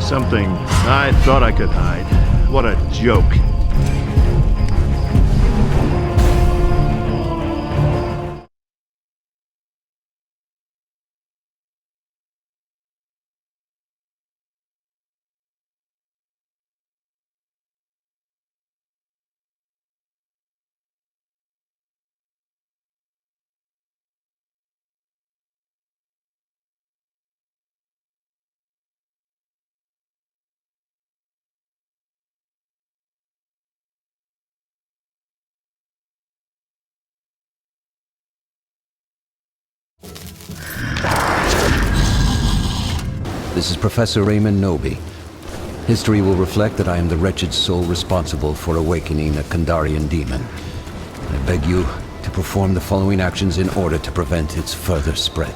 Something I thought I could hide. What a joke. This is Professor Raymond Nobi. History will reflect that I am the wretched soul responsible for awakening a Kandarian demon. I beg you to perform the following actions in order to prevent its further spread.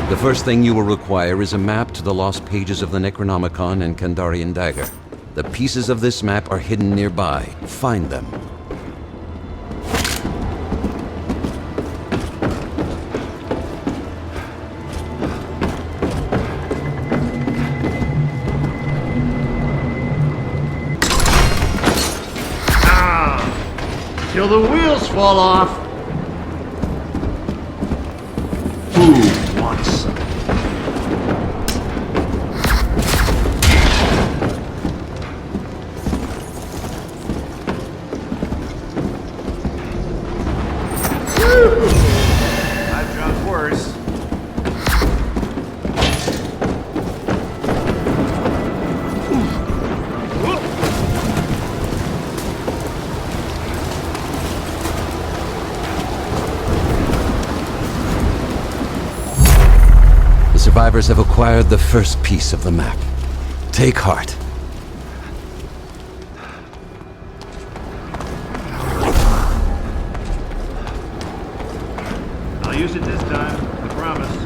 The first thing you will require is a map to the lost pages of the Necronomicon and Kandarian Dagger. The pieces of this map are hidden nearby. Find them. Till the wheels fall off. Who wants some? I've drunk worse. Survivors have acquired the first piece of the map. Take heart. I'll use it this time, I promise.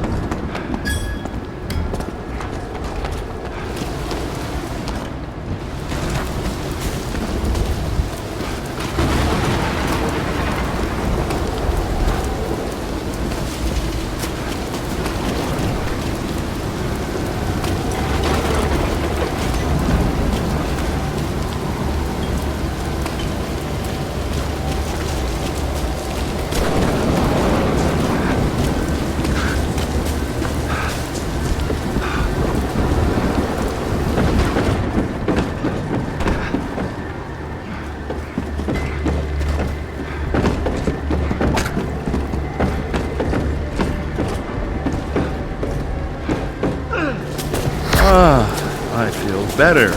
I feel better.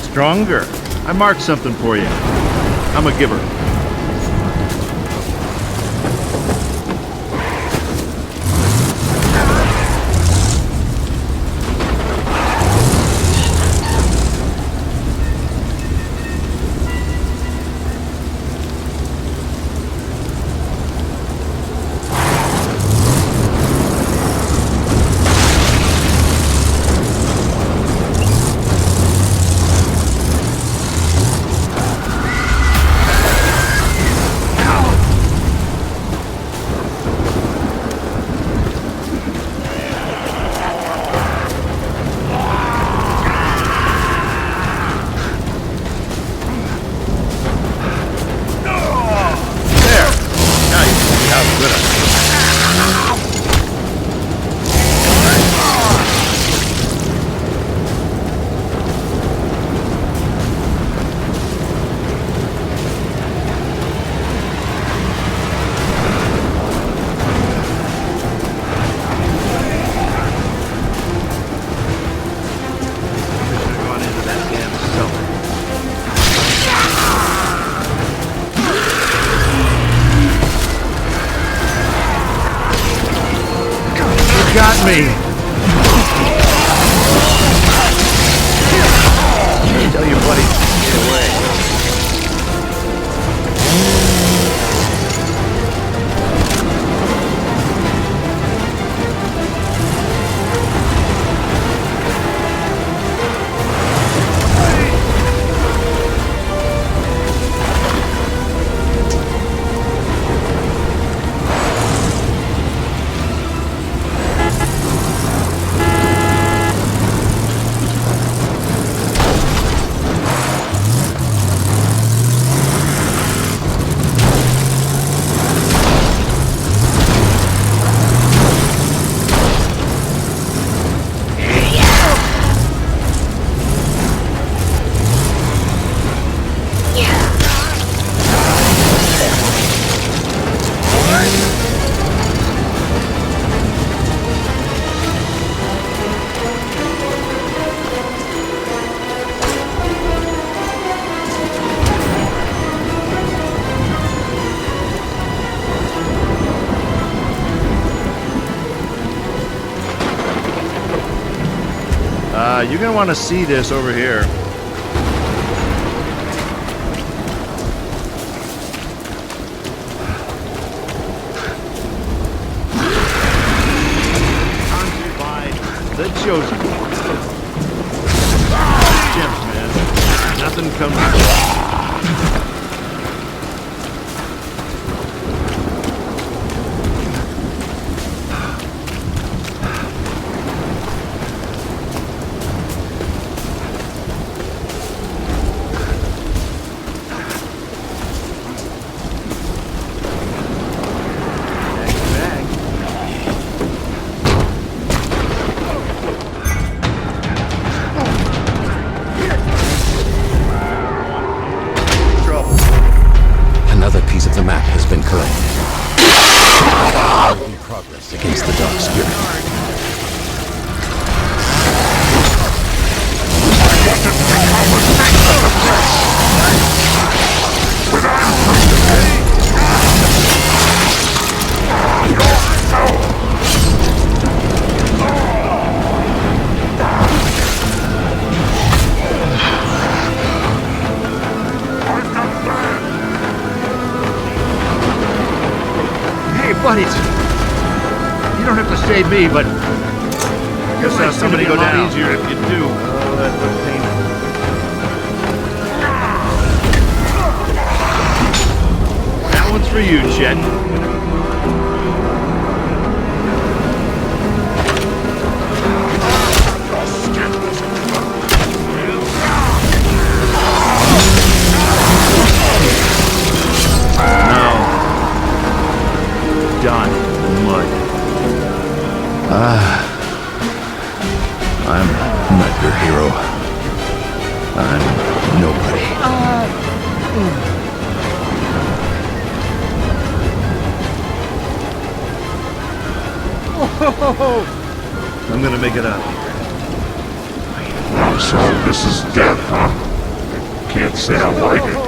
Stronger. I marked something for you. I'm a giver. Got me. Tell your buddy to get away. you're gonna want to see this over here. Sponsored by The Chosen One. Gems, man. Nothing comes. Another piece of the map has been collected. Making progress against the Dark Spirit. Hey, buddies. You don't have to save me, but I guess somebody go down. Easier if you do. Oh, that's a pain. That one's for you, Chet. Done in the mud. I'm not your hero. I'm nobody. I'm gonna make it up. So this is death, huh? Can't say I like it.